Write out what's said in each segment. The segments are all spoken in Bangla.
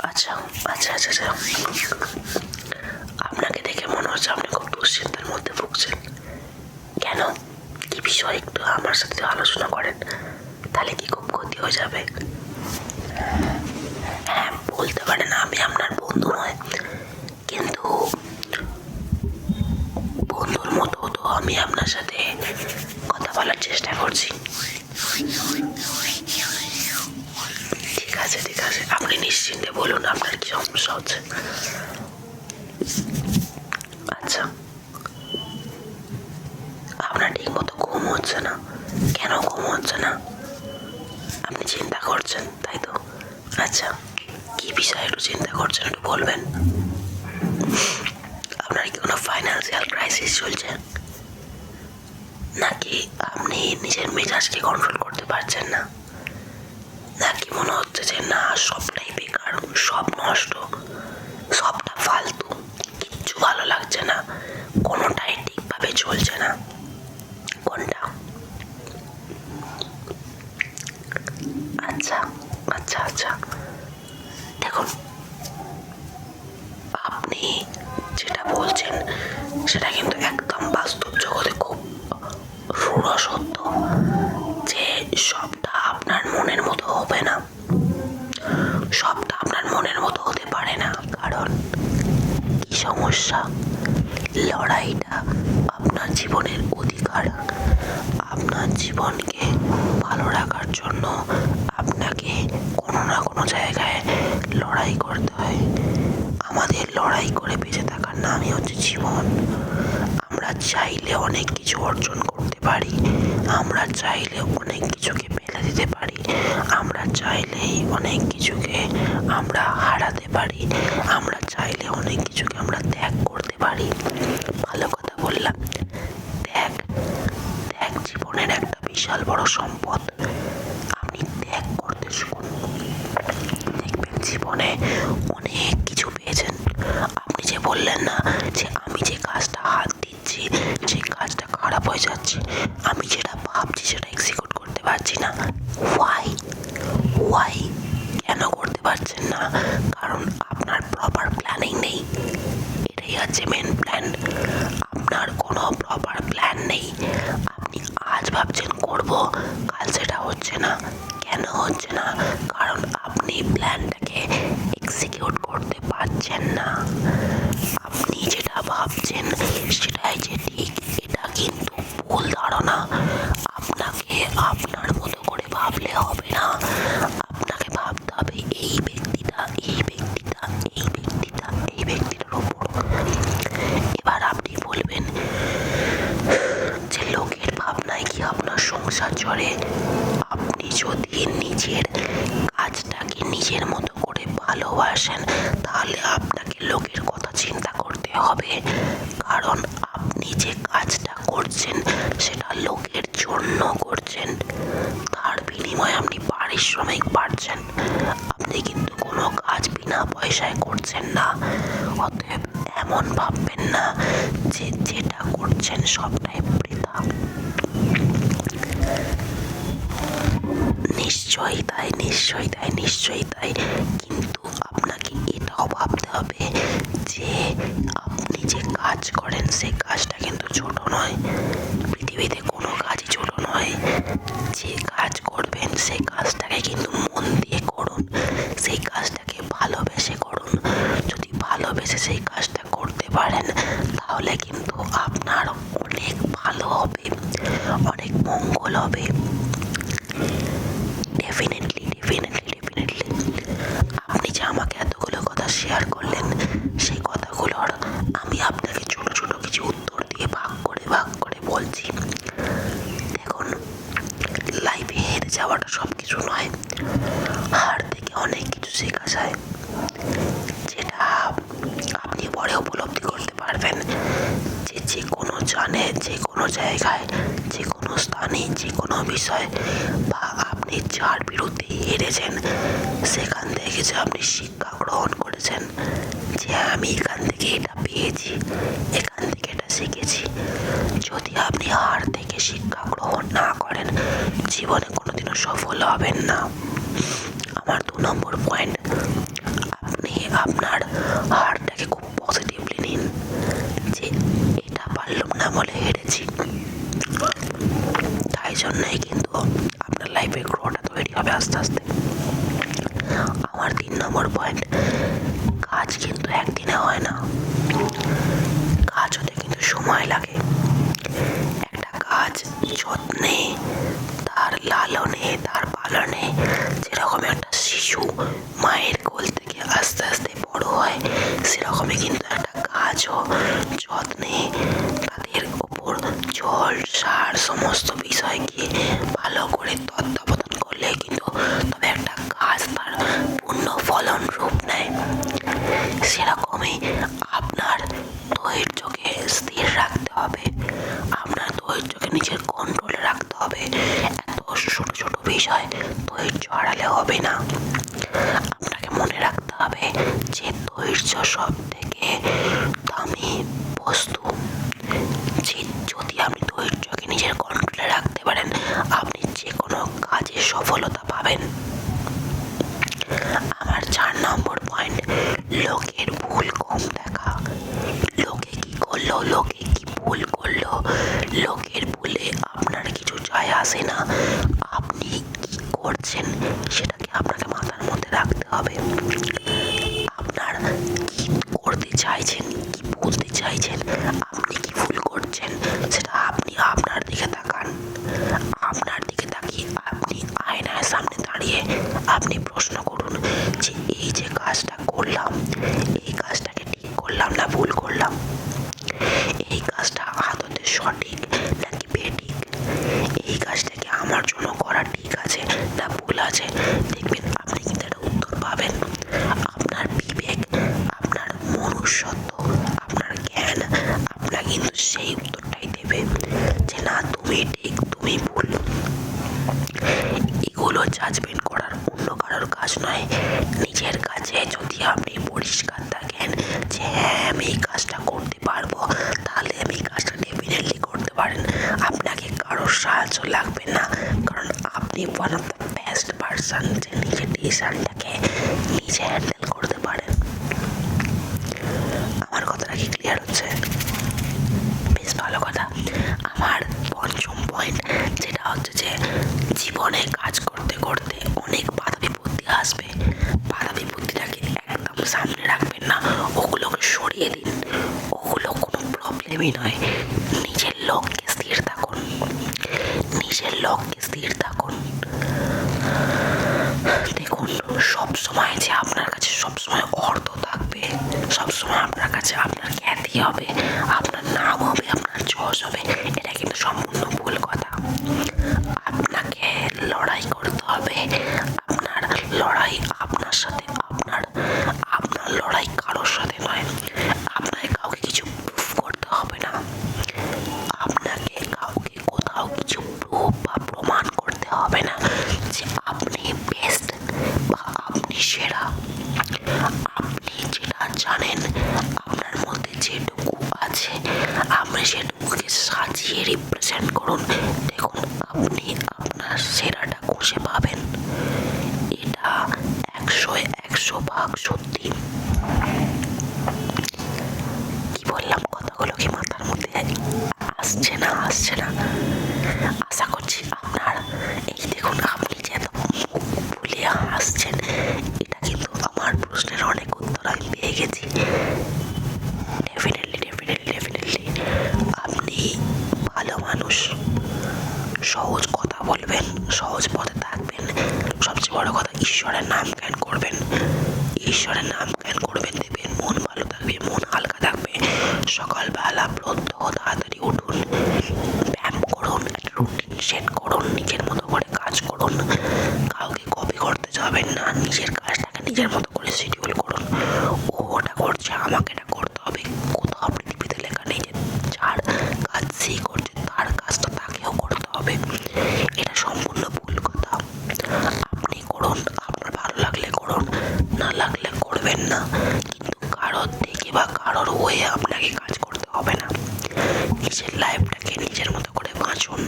আচ্ছা আচ্ছা আচ্ছা আচ্ছা, আপনাকে দেখে মনে হচ্ছে আপনি খুব দুশ্চিন্তার মধ্যে ভুগছেন। কেন, কি বিষয় একটু আমার সাথে আলোচনা করেন, তাহলে কি খুব ক্ষতি হয়ে যাবে? হ্যাঁ বলতে পারেন, আমি আপনার বন্ধু নয়, কিন্তু বন্ধুর মতো তো আমি আপনার সাথে কথা বলার চেষ্টা করছি। ঠিক আছে ঠিক আছে, আপনি নিশ্চিন্তে বলুন আপনার কি সমস্যা হচ্ছে। আচ্ছা, আপনার ঠিক মতো ঘুম হচ্ছে না, কেন ঘুম হচ্ছে না? আপনি চিন্তা করছেন তাই তো? আচ্ছা, কি বিষয়ে একটু চিন্তা করছেন একটু বলবেন? আপনার কি কোনো ফাইন্যান্সিয়াল ক্রাইসিস চলছে, নাকি আপনি নিজের মেজাজকে কন্ট্রোল করতে পারছেন না, নাকি মনে হচ্ছে যে না সবটাই বেকার, সব নষ্ট, সবটা ফালতু, কিচ্ছু ভালো লাগছে না, কোনোটাই ঠিকভাবে চলছে না? কোনটা? আচ্ছা আচ্ছা আচ্ছা, দেখুন আপনি যেটা বলছেন সেটা কিন্তু একদম বাস্তব জগতে খুব রূঢ় সত্য, যে সবটা আপনার মনের মতো হবে না, সবটা আপনার মনের মতো হতে পারে না। কারণ কি সমস্যা, লড়াইটা আপনার জীবনের অধিকার, আপনার জীবনকে ভালো রাখার জন্য আপনাকে কোনো না কোনো জায়গায় লড়াই করতে হয়। আমাদের লড়াই করে বেঁচে থাকার নামই হচ্ছে জীবন। আমরা চাইলে অনেক কিছু অর্জন করতে পারি, আমরা চাইলে অনেক কিছুকে ফেলে দিতে পারি, আমরা চাইলেই অনেক কিছুকে আমরা হারাতে পারি, আমরা চাইলে অনেক কিছুকে আমরা ত্যাগ করতে পারি। ভালো কথা বললাম। ত্যাগ, ত্যাগ জীবনের একটা বিশাল বড় সম্পদ। আপনি ত্যাগ করতে শিখুন, দেখবেন জীবনে অনেক কিছু পেয়েছেন। আপনি যে বললেন না যে আমি যে কাজটা হাত দিচ্ছি সেই কাজটা খারাপ হয়ে যাচ্ছে, আমি যেটা ভাবছি সেটা এক্সিকিউট করতে পারছি না। ওয়াই ওয়াই কেন করতে পারছেন না? কারণ আপনার প্রপার প্ল্যানিং নেই। এটাই হচ্ছে মেন প্ল্যান। আপনার কোনো প্রপার প্ল্যান নেই। আপনি আজ ভাবছেন করব, কাল সেটা হচ্ছে না। কেন হচ্ছে না? কারণ আপনি প্ল্যানটাকে এক্সিকিউট করতে পারছেন না। আপনি যেটা ভাবছেন সেটাই যে ঠিক, এটা কিন্তু ভুল ধারণা। আপনাকে আপনার মতো করে ভাবলে হবে না, আপনাকে ভাবতে হবে এই ব্যক্তিটা, এই ব্যক্তিটা, এই ব্যক্তিটা, এই ব্যক্তিটার ওপর। এবার আপনি বলবেন যে লোকের ভাবনায় কি আপনার সংসার চড়ে? আপনি যদি নিজের কাজটাকে নিজের মতো করে ভালোবাসেন তাহলে আপনাকে লোকের কথা চিন্তা করতে হবে। কারণ আপনি যে কাজটা করছেন সেটা লোকের জন্য করছেন, তার বিনিময়ে আপনি পারিশ্রমিক পাচ্ছেন। আপনি কিন্তু কোনো কাজ বিনা পয়সায় করছেন না। অতএব এমন ভাববেন না যে যেটা করছেন সবটাই বৃথা। নিশ্চয়ই তাই, নিশ্চয়ই তাই, নিশ্চয়ই তাই। কিন্তু আপনাকে এটাও ভাবতে হবে যে আপনি যে কাজ করেন সেই কাজটা কিন্তু ছোট নয়। পৃথিবীতে কোনো কাজই ছোট নয়। যে কাজ করবেন সেই কাজটাকে কিন্তু মন দিয়ে করুন, সেই কাজটাকে ভালোবেসে করুন। যদি ভালোবেসে সেই কাজটা করতে পারেন তাহলে কিন্তু আপনার অনেক ভালো হবে, অনেক মঙ্গল হবে। ডেফিনেটলি ডেফিনেটলি ডেফিনেটলি আপনি যে আমাকে এতগুলো কথা শেয়ার করলেন, সেই কথাগুলোর আমি আপনাকে ছোট ছোট কিছু উত্তর দিয়ে ভাগ করে বলছি। দেখুন, লাইফে হেরে যাওয়াটা সব কিছু নয়। হার থেকে অনেক কিছু শেখা যায়, যেটা আপনি পরে উপলব্ধি করতে পারবেন। যে কোনো যে কোনো জায়গায়, যে কোনো স্থানে, যে কোনো বিষয় বা আপনি যার বিরুদ্ধে হেরেছেন সেখান থেকে যে আপনি শিক্ষা গ্রহণ করেছেন, যে আমি এখান থেকে এটা পেয়েছি, এখান থেকে এটা শিখেছি। যদি আপনি হার থেকে শিক্ষা গ্রহণ না করেন জীবনে কোনোদিনও সফল হবেন না। আমার 2 নম্বর পয়েন্ট, আপনার হারটাকে খুব পজিটিভলি নিন, যে এটা পারলাম না বলে হেরেছি। তাই জন্যই কিন্তু আপনার লাইফে গ্রোটা তৈরি হবে আস্তে আস্তে। আমার 3 নম্বর পয়েন্ট, কাজ কিন্তু একদিনে হয় না, কাজ হতে কিন্তু সময় লাগে। একটা কাজ যত্নে, তার লালনে, তার পালনে, যেরকম একটা শিশু মায়ের কোল থেকে আস্তে আস্তে বড় হয়, সেরকমই কিন্তু একটা কাজও যত্নে, তাদের ওপর জল সার সমস্ত বিষয়কে ভালো করে তত্ত্বাবধান করলে কিন্তু তবে একটা কাজ তার পূর্ণ ফলন রূপ নেয়। সেরকমই আপনার ধৈর্যকে স্থির রাখতে হবে, আপনার ধৈর্যকে নিজের কন্ট্রোলে রাখতে হবে। এত ছোট ছোট বিষয় ধৈর্য হারালে হবে না। আপনাকে মনে রাখতে হবে যে ধৈর্য সব থেকে দামি বস্তু। যে যদি আপনি ধৈর্যকে নিজের কন্ট্রোলে রাখতে পারেন, আপনি যে কোনো কাজে সফলতা পাবেন। আমার 4 নম্বর পয়েন্ট, লোকের ভুল কম দেখা। লোকে কি করলো, লোকে কি ভুল করলো, লোকের ভুলে আপনার কিছু যায় আসে না। আপনি কি করছেন সেটাকে আপনাকে মাথার মধ্যে রাখতে হবে। আপনার কি করতে চাইছেন, কি বলতে চাইছেন, আপনি কি ভুল করছেন, সেটা আপনি আপনার দিকে তাকান। আপনার দিকে তাকিয়ে আপনি আয়নার সামনে দাঁড়িয়ে আপনি প্রশ্ন করুন যে এই যে কাজটা করলাম, এই কাজটাকে ঠিক করলাম না ভুল করলাম, এই কাজটা আদতে সঠিক নাকি বেঠিক, এই কাজটাকে আমার জন্য করা ঠিক আছে না ভুল আছে। দেখবেন আপনি কিন্তু একটা উত্তর পাবেন। আপনার বিবেক, আপনার মনুষ্যত্ব, আপনার জ্ঞান আপনার কিন্তু সেই উত্তরটাই দেবে যে না তুমি ঠিক তুমি ভুল। এগুলো জাজমেন্ট করার অন্য কারোর কাজ নয়, নিজের কাছে যদি আপনি পরিষ্কার থাকেন যে হ্যাঁ আমি এই কাজটা করতে পারবো, তাহলে আমি এই কাজটা ডেফিনেটলি করতে পারেন। আপনাকে কারোর সাহায্য লাগবে না, কারণ আপনি one of the best person যে নিজের ডিসিশনটাকে নিজে হ্যান্ডেল করতে পারেন। আমার কথাটা কি ক্লিয়ার হচ্ছে? বেশ ভালো কথা। আমার 5ম পয়েন্ট, যেটা হচ্ছে যে জীবনে কাজ করতে করতে অনেক বাধা বিপত্তি আসবে। বাধা বিপত্তিটাকে একদম সামনে রাখবেন না, ওগুলোকে সরিয়ে দিন। ওগুলো কোনো প্রবলেমই নয়। নিজের লক্ষ্যে স্থির থাকুন, নিজের লক্ষ্যে স্থির থাকুন। দেখুন, সবসময় যে আপনার কাছে সবসময় অর্থ থাকবে, সবসময় আপনার কাছে আপনার খ্যাতি হবে, আপনার নাম হবে, আপনার যশ হবে, এটা কিন্তু সম্পূর্ণ ভুল কথা। আপনাকে লড়াই করতে হবে। আপনার লড়াই আপনার সাথে, আপনার লড়াই কারোর সাথে নয়। আপনাকে কাউকে কিছু প্রুফ করতে হবে না, আপনাকে কাউকে কোথাও কিছু প্রুফ বা প্রমাণ করতে হবে না যে আপনি বেস্ট বা আপনি সেরা। আপনি যেটা জানেন, আপনার মধ্যে যেটুকু আছে, আপনি সেটুকুকে সাজিয়ে রিপ্রেজেন্ট করুন। দেখুন, আপনি আপনার সেরাটা খুঁজে পাবেন। এটা 100% সত্যি। কি বললাম, কথাগুলো কি মাথার মধ্যে আসছে না? আশা করছি আপনার এই দেখুন, আপনি যে এত মুখ ফুলিয়ে হাসছেন, এটা কিন্তু আমার প্রশ্নের অনেক উত্তর আমি পেয়ে গেছি। ডেফিনেটলি আপনি ভালো মানুষ। সহজ কথা বলবেন, সহজ পথে থাকবেন, সবচেয়ে বড় কথা ঈশ্বরের নাম জ্ঞান করবেন। ঈশ্বরের নাম জ্ঞান করবেন, দেখবেন মন ভালো থাকবে, মন হালকা থাকবে। সকালবেলা প্রত্যহ তাড়াতাড়ি উঠুন, ব্যায়াম করুন, একটা রুটিন সেট করুন, নিজের মতো করে কাজ করুন। কাউকে কপি করতে যাবেন না, নিজের কাজটাকে নিজের মতো করে শিডিউল করুন। ও ওটা করছে, আমাকে এটা করতে হবে। কোথাও পৃথিবীতে লেখা নেই যে যার কাজ সেই করছে, তার কাজটা তাকেও করতে হবে। এটা সম্পূর্ণ ভুল কথা। আপনি করুন, আপনার ভালো লাগলে করুন, না লাগলে করবেন না, কিন্তু কারোর থেকে বা কারোর হয়ে আপনাকে কাজ করতে হবে না। নিজের লাইফটাকে নিজের মতো করে বাঁচুন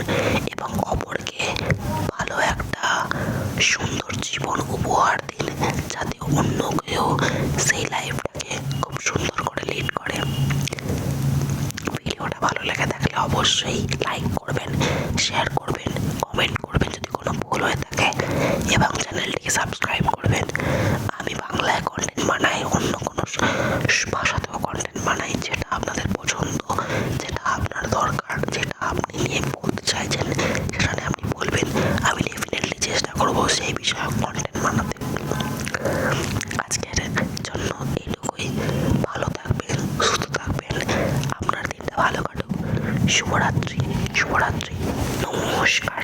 এবং অপরকে ভালো একটা সুন্দর জীবন উপহার দিন, যাতে অন্য কেউ সেই লাইফ অবশ্যই লাইক করবেন, শেয়ার করবেন, কমেন্ট করবেন যদি কোনো ভুল হয়ে থাকে, এবং চ্যানেলটিকে সাবস্ক্রাইব করবেন। আমি বাংলায় কন্টেন্ট বানাই, অন্য কোনো ভাষাতেও কন্টেন্ট বানাই, যেটা আপনাদের পছন্দ, যেটা আপনার দরকার, যেটা আপনি নিয়ে বলতে চাইছেন সেটা নিয়ে আপনি বলবেন। আমি ডেফিনেটলি চেষ্টা করবো সেই বিষয়ে কন্টেন্ট বানাতে। আজকের জন্য এইটুকুই। ভালো থাকবেন, সুস্থ থাকবেন, আপনার দিনটা ভালো কাটুক। শুভরাত্রি, শুভরাত্রি, নমস্কার।